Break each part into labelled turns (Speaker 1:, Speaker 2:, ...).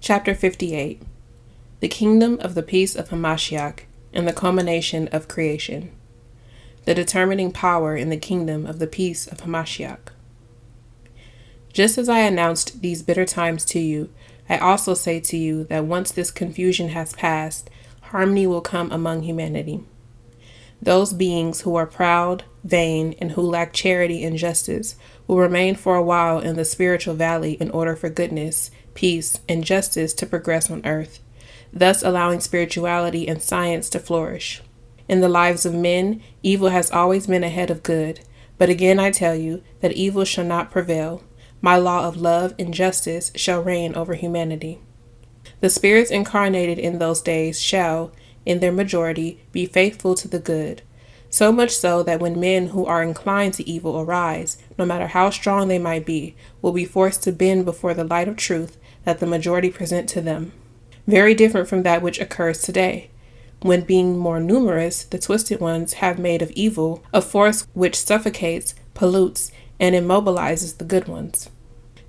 Speaker 1: Chapter 58. The Kingdom of the Peace of Hamashiach and the Culmination of Creation. The determining power in the Kingdom of the Peace of Hamashiach. Just as I announced these bitter times to you, I also say to you that once this confusion has passed, harmony will come among humanity. Those beings who are proud, vain, and who lack charity and justice will remain for a while in the spiritual valley in order for goodness, peace, and justice to progress on earth, thus allowing spirituality and science to flourish. In the lives of men, evil has always been ahead of good, but again I tell you that evil shall not prevail. My law of love and justice shall reign over humanity. The spirits incarnated in those days shall, in their majority, be faithful to the good, so much so that when men who are inclined to evil arise, no matter how strong they might be, will be forced to bend before the light of truth that the majority present to them. Very different from that which occurs today, when being more numerous, the twisted ones have made of evil a force which suffocates, pollutes, and immobilizes the good ones.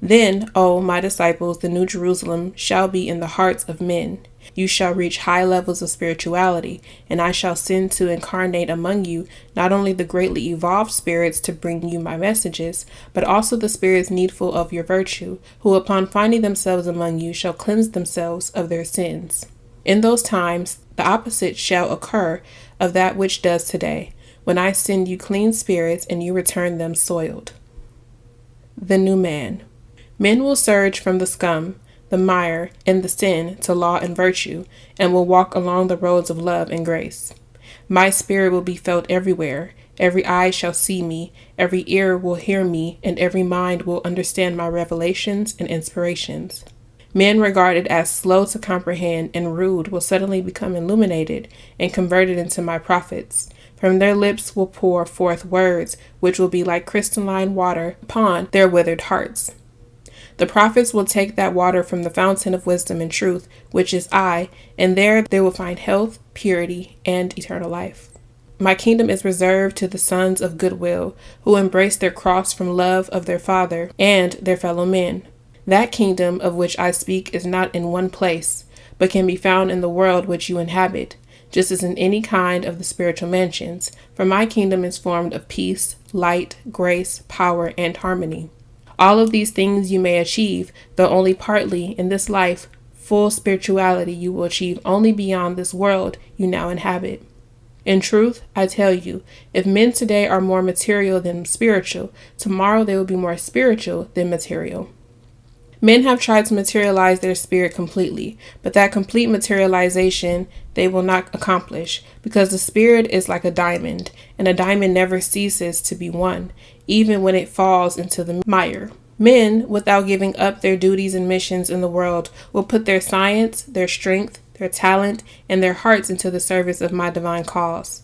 Speaker 1: Then, O my disciples, the New Jerusalem shall be in the hearts of men. You shall reach high levels of spirituality, and I shall send to incarnate among you not only the greatly evolved spirits to bring you my messages, but also the spirits needful of your virtue, who upon finding themselves among you shall cleanse themselves of their sins. In those times, the opposite shall occur of that which does today, when I send you clean spirits and you return them soiled. The new man. Men will surge from the scum, the mire, and the sin to law and virtue, and will walk along the roads of love and grace. My spirit will be felt everywhere. Every eye shall see me, every ear will hear me, and every mind will understand my revelations and inspirations. Men regarded as slow to comprehend and rude will suddenly become illuminated and converted into my prophets. From their lips will pour forth words which will be like crystalline water upon their withered hearts. The prophets will take that water from the fountain of wisdom and truth, which is I, and there they will find health, purity, and eternal life. My kingdom is reserved to the sons of goodwill, who embrace their cross from love of their Father and their fellow men. That kingdom of which I speak is not in one place, but can be found in the world which you inhabit, just as in any kind of the spiritual mansions, for my kingdom is formed of peace, light, grace, power, and harmony. All of these things you may achieve, though only partly, in this life. Full spirituality you will achieve only beyond this world you now inhabit. In truth, I tell you, if men today are more material than spiritual, tomorrow they will be more spiritual than material. Men have tried to materialize their spirit completely, but that complete materialization they will not accomplish, because the spirit is like a diamond, and a diamond never ceases to be one, even when it falls into the mire. Men, without giving up their duties and missions in the world, will put their science, their strength, their talent, and their hearts into the service of my divine cause.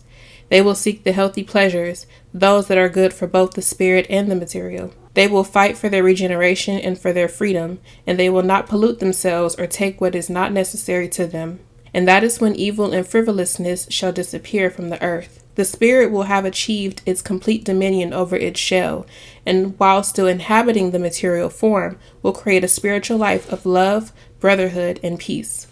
Speaker 1: They will seek the healthy pleasures, those that are good for both the spirit and the material. They will fight for their regeneration and for their freedom, and they will not pollute themselves or take what is not necessary to them. And that is when evil and frivolousness shall disappear from the earth. The spirit will have achieved its complete dominion over its shell, and while still inhabiting the material form, will create a spiritual life of love, brotherhood, and peace.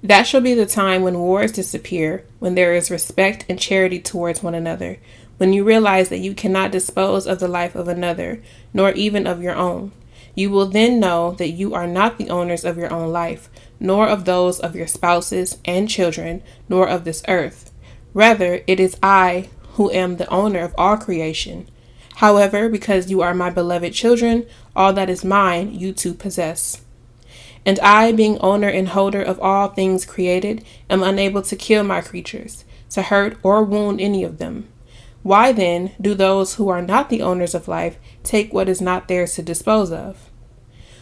Speaker 1: That shall be the time when wars disappear, when there is respect and charity towards one another, when you realize that you cannot dispose of the life of another, nor even of your own. You will then know that you are not the owners of your own life, nor of those of your spouses and children, nor of this earth. Rather, it is I who am the owner of all creation. However, because you are my beloved children, all that is mine you too possess. And I, being owner and holder of all things created, am unable to kill my creatures, to hurt or wound any of them. Why then do those who are not the owners of life take what is not theirs to dispose of?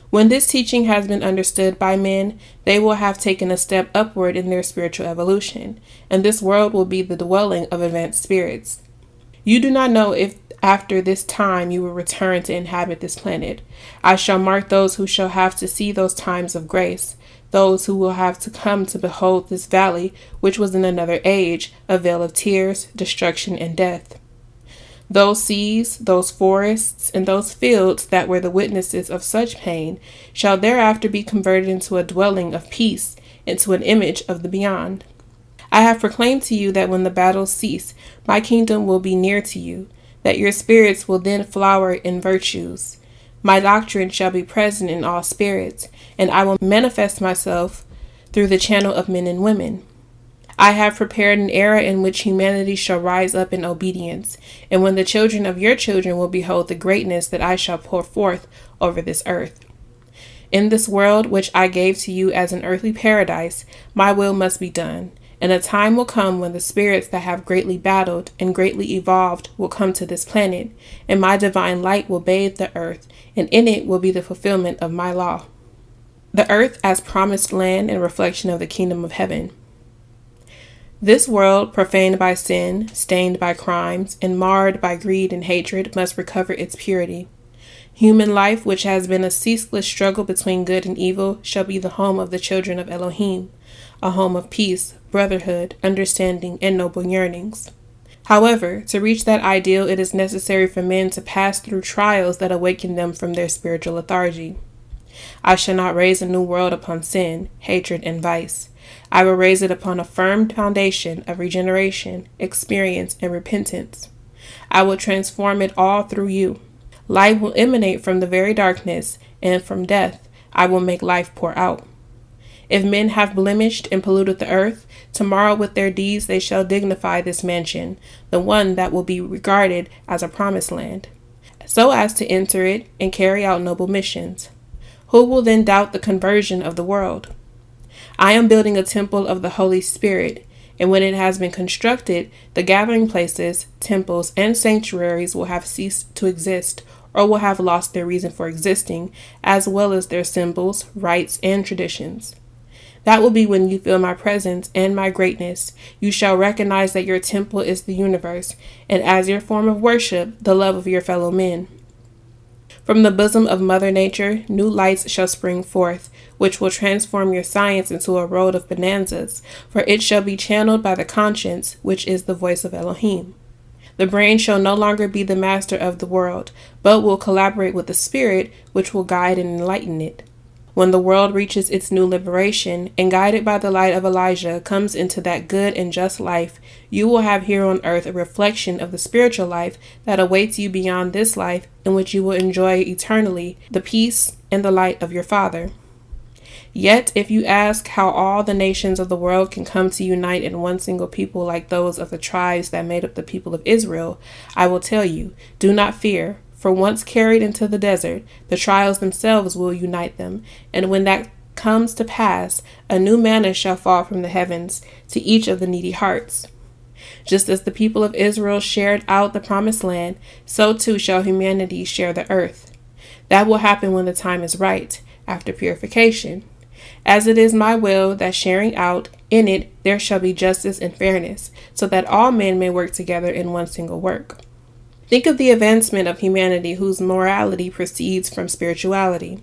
Speaker 1: When this teaching has been understood by men, they will have taken a step upward in their spiritual evolution, and this world will be the dwelling of advanced spirits. You do not know if after this time you will return to inhabit this planet. I shall mark those who shall have to see those times of grace, those who will have to come to behold this valley, which was in another age, a vale of tears, destruction, and death. Those seas, those forests, and those fields that were the witnesses of such pain shall thereafter be converted into a dwelling of peace, into an image of the beyond. I have proclaimed to you that when the battles cease, my kingdom will be near to you, that your spirits will then flower in virtues. My doctrine shall be present in all spirits, and I will manifest myself through the channel of men and women. I have prepared an era in which humanity shall rise up in obedience, and when the children of your children will behold the greatness that I shall pour forth over this earth. In this world which I gave to you as an earthly paradise, my will must be done, and a time will come when the spirits that have greatly battled and greatly evolved will come to this planet, and my divine light will bathe the earth, and in it will be the fulfillment of my law. The earth as promised land and reflection of the kingdom of heaven. This world, profaned by sin, stained by crimes, and marred by greed and hatred, must recover its purity. Human life, which has been a ceaseless struggle between good and evil, shall be the home of the children of Elohim, a home of peace, brotherhood, understanding, and noble yearnings. However, to reach that ideal, it is necessary for men to pass through trials that awaken them from their spiritual lethargy. I shall not raise a new world upon sin, hatred, and vice. I will raise it upon a firm foundation of regeneration, experience, and repentance. I will transform it all through you. Light will emanate from the very darkness, and from death I will make life pour out. If men have blemished and polluted the earth, tomorrow with their deeds they shall dignify this mansion, the one that will be regarded as a promised land, so as to enter it and carry out noble missions. Who will then doubt the conversion of the world? I am building a temple of the Holy Spirit, and when it has been constructed, the gathering places, temples, and sanctuaries will have ceased to exist, or will have lost their reason for existing, as well as their symbols, rites, and traditions. That will be when you feel my presence and my greatness. You shall recognize that your temple is the universe, and as your form of worship, the love of your fellow men. From the bosom of Mother Nature, new lights shall spring forth, which will transform your science into a road of bonanzas, for it shall be channeled by the conscience, which is the voice of Elohim. The brain shall no longer be the master of the world, but will collaborate with the spirit, which will guide and enlighten it. When the world reaches its new liberation, and guided by the light of Elijah comes into that good and just life, you will have here on earth a reflection of the spiritual life that awaits you beyond this life, in which you will enjoy eternally the peace and the light of your Father. Yet, if you ask how all the nations of the world can come to unite in one single people like those of the tribes that made up the people of Israel, I will tell you, do not fear. For once carried into the desert, the trials themselves will unite them, and when that comes to pass, a new manna shall fall from the heavens to each of the needy hearts. Just as the people of Israel shared out the promised land, so too shall humanity share the earth. That will happen when the time is right, after purification. As it is my will that sharing out, in it there shall be justice and fairness, so that all men may work together in one single work. Think of the advancement of humanity whose morality proceeds from spirituality.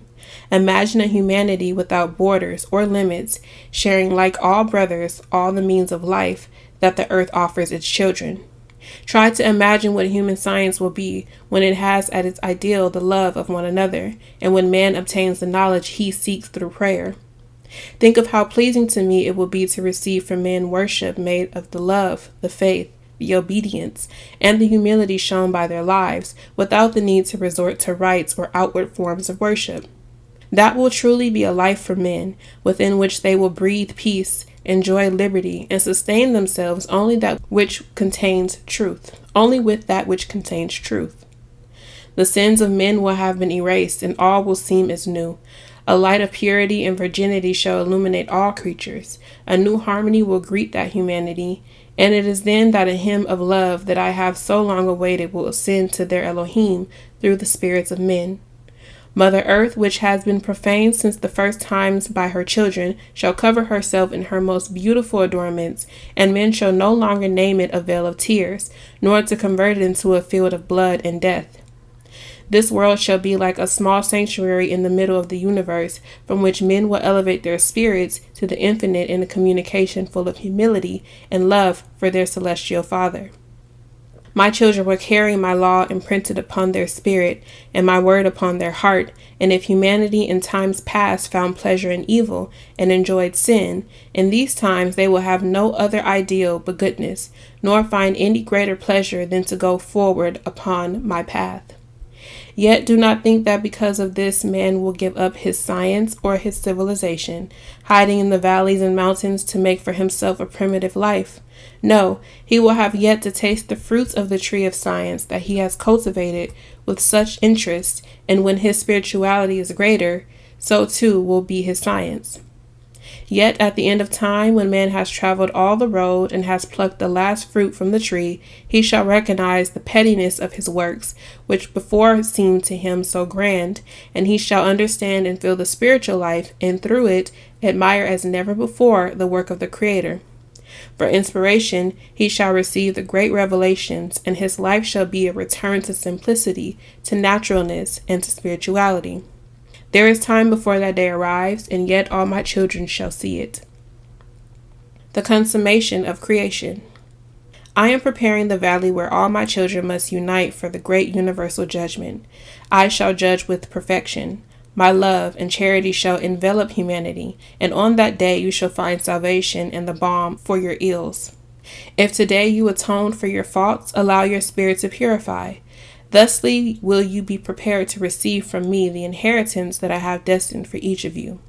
Speaker 1: Imagine a humanity without borders or limits, sharing like all brothers all the means of life that the earth offers its children. Try to imagine what human science will be when it has at its ideal the love of one another, and when man obtains the knowledge he seeks through prayer. Think of how pleasing to me it will be to receive from men worship made of the love, the faith, the obedience, and the humility shown by their lives, without the need to resort to rites or outward forms of worship. That will truly be a life for men, within which they will breathe peace, enjoy liberty, and sustain themselves only with that which contains truth. The sins of men will have been erased, and all will seem as new. A light of purity and virginity shall illuminate all creatures. A new harmony will greet that humanity, and it is then that a hymn of love that I have so long awaited will ascend to their Elohim through the spirits of men. Mother Earth, which has been profaned since the first times by her children, shall cover herself in her most beautiful adornments, and men shall no longer name it a vale of tears, nor to convert it into a field of blood and death. This world shall be like a small sanctuary in the middle of the universe, from which men will elevate their spirits to the infinite in a communication full of humility and love for their celestial Father. My children will carry my law imprinted upon their spirit, and my word upon their heart. And if humanity in times past found pleasure in evil and enjoyed sin, in these times they will have no other ideal but goodness, nor find any greater pleasure than to go forward upon my path. Yet do not think that because of this man will give up his science or his civilization, hiding in the valleys and mountains to make for himself a primitive life. No, he will have yet to taste the fruits of the tree of science that he has cultivated with such interest, and when his spirituality is greater, so too will be his science. Yet at the end of time, when man has traveled all the road and has plucked the last fruit from the tree, he shall recognize the pettiness of his works, which before seemed to him so grand, and he shall understand and feel the spiritual life, and through it admire as never before the work of the Creator. For inspiration, he shall receive the great revelations, and his life shall be a return to simplicity, to naturalness, and to spirituality. There is time before that day arrives, and yet all my children shall see it. The Consummation of Creation. I am preparing the valley where all my children must unite for the great universal judgment. I shall judge with perfection. My love and charity shall envelop humanity, and on that day you shall find salvation and the balm for your ills. If today you atone for your faults, allow your spirit to purify. Thusly will you be prepared to receive from me the inheritance that I have destined for each of you.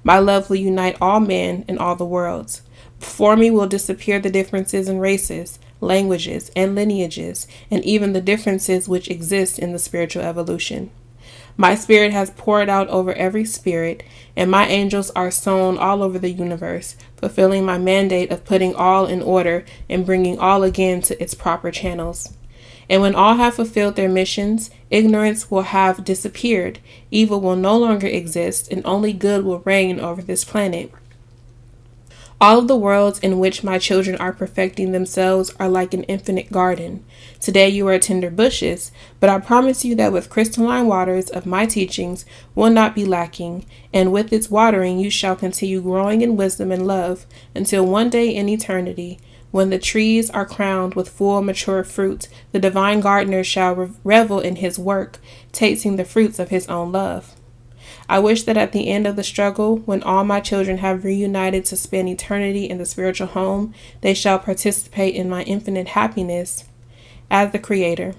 Speaker 1: My love will unite all men in all the worlds. Before me will disappear the differences in races, languages, and lineages, and even the differences which exist in the spiritual evolution. My spirit has poured out over every spirit, and my angels are sown all over the universe, fulfilling my mandate of putting all in order and bringing all again to its proper channels. And when all have fulfilled their missions, ignorance will have disappeared, evil will no longer exist, and only good will reign over this planet. All of the worlds in which my children are perfecting themselves are like an infinite garden. Today you are tender bushes, but I promise you that with crystalline waters of my teachings will not be lacking, and with its watering you shall continue growing in wisdom and love, until one day in eternity, when the trees are crowned with full mature fruit, the divine gardener shall revel in his work, tasting the fruits of his own love. I wish that at the end of the struggle, when all my children have reunited to spend eternity in the spiritual home, they shall participate in my infinite happiness as the Creator,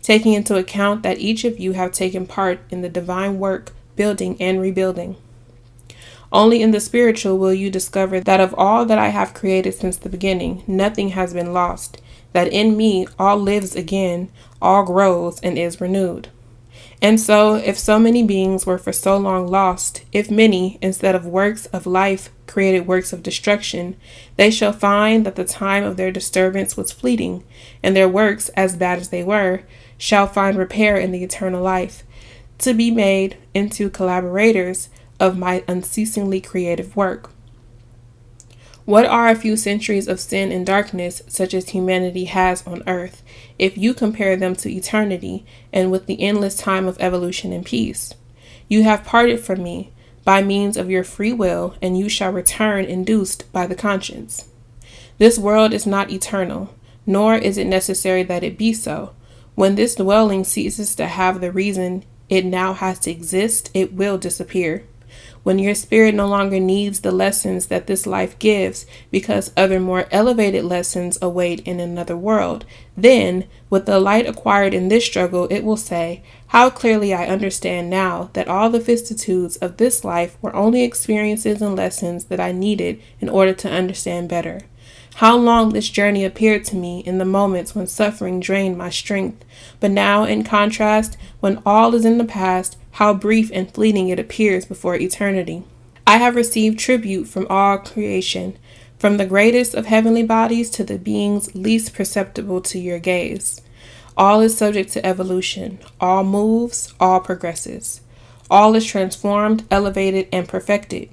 Speaker 1: taking into account that each of you have taken part in the divine work, building and rebuilding. Only in the spiritual will you discover that of all that I have created since the beginning, nothing has been lost, that in me all lives again, all grows and is renewed. And so, if so many beings were for so long lost, if many, instead of works of life, created works of destruction, they shall find that the time of their disturbance was fleeting, and their works, as bad as they were, shall find repair in the eternal life, to be made into collaborators of my unceasingly creative work. What are a few centuries of sin and darkness, such as humanity has on earth, if you compare them to eternity and with the endless time of evolution and peace? You have parted from me by means of your free will, and you shall return induced by the conscience. This world is not eternal, nor is it necessary that it be so. When this dwelling ceases to have the reason it now has to exist, it will disappear. When your spirit no longer needs the lessons that this life gives, because other more elevated lessons await in another world, then, with the light acquired in this struggle, it will say, "How clearly I understand now that all the vicissitudes of this life were only experiences and lessons that I needed in order to understand better. How long this journey appeared to me in the moments when suffering drained my strength, but now, in contrast, when all is in the past, how brief and fleeting it appears before eternity. I have received tribute from all creation, from the greatest of heavenly bodies to the beings least perceptible to your gaze. All is subject to evolution. All moves, all progresses. All is transformed, elevated, and perfected.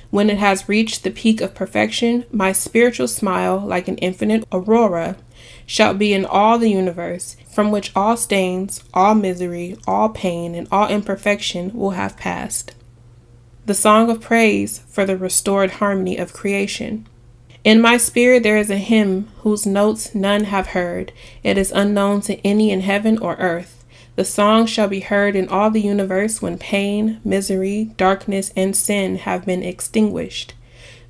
Speaker 1: When it has reached the peak of perfection, my spiritual smile, like an infinite aurora, shall be in all the universe, from which all stains, all misery, all pain, and all imperfection will have passed. The song of praise for the restored harmony of creation. In my spirit there is a hymn whose notes none have heard. It is unknown to any in heaven or earth. The song shall be heard in all the universe when pain, misery, darkness, and sin have been extinguished.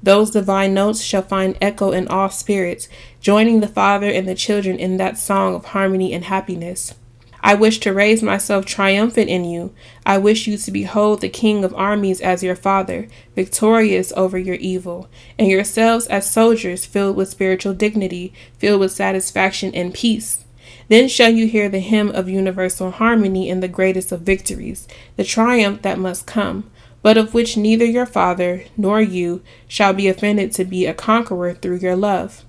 Speaker 1: Those divine notes shall find echo in all spirits, joining the Father and the children in that song of harmony and happiness. I wish to raise myself triumphant in you. I wish you to behold the King of armies as your Father, victorious over your evil, and yourselves as soldiers filled with spiritual dignity, filled with satisfaction and peace. Then shall you hear the hymn of universal harmony in the greatest of victories, the triumph that must come, but of which neither your Father nor you shall be offended to be a conqueror through your love.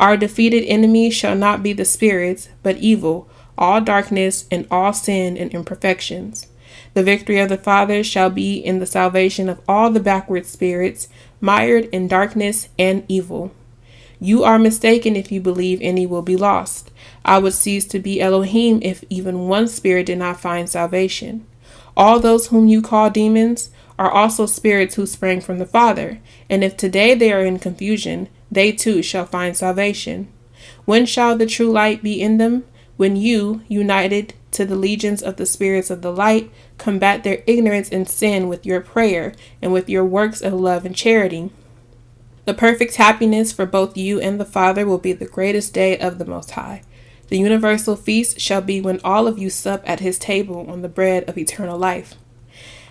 Speaker 1: Our defeated enemy shall not be the spirits, but evil, all darkness, and all sin and imperfections. The victory of the Father shall be in the salvation of all the backward spirits, mired in darkness and evil. You are mistaken if you believe any will be lost. I would cease to be Elohim if even one spirit did not find salvation. All those whom you call demons are also spirits who sprang from the Father, and if today they are in confusion, they too shall find salvation. When shall the true light be in them? When you, united to the legions of the spirits of the light, combat their ignorance and sin with your prayer and with your works of love and charity. The perfect happiness for both you and the Father will be the greatest day of the Most High. The universal feast shall be when all of you sup at his table on the bread of eternal life.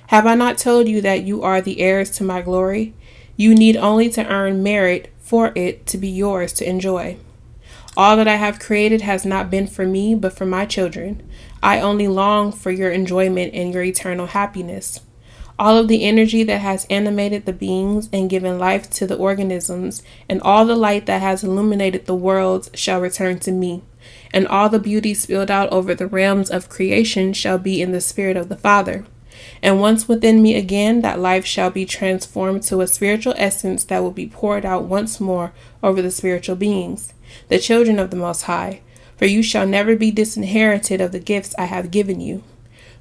Speaker 1: Have I not told you that you are the heirs to my glory? You need only to earn merit for it to be yours to enjoy. All that I have created has not been for me, but for my children. I only long for your enjoyment and your eternal happiness. All of the energy that has animated the beings and given life to the organisms, and all the light that has illuminated the worlds shall return to me, and all the beauty spilled out over the realms of creation shall be in the spirit of the Father. And once within me again, that life shall be transformed to a spiritual essence that will be poured out once more over the spiritual beings, the children of the Most High, for you shall never be disinherited of the gifts I have given you.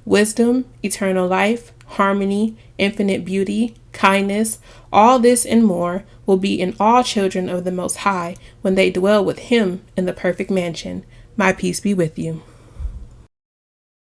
Speaker 1: Wisdom, eternal life, harmony, infinite beauty, kindness, all this and more will be in all children of the Most High when they dwell with him in the perfect mansion. My peace be with you.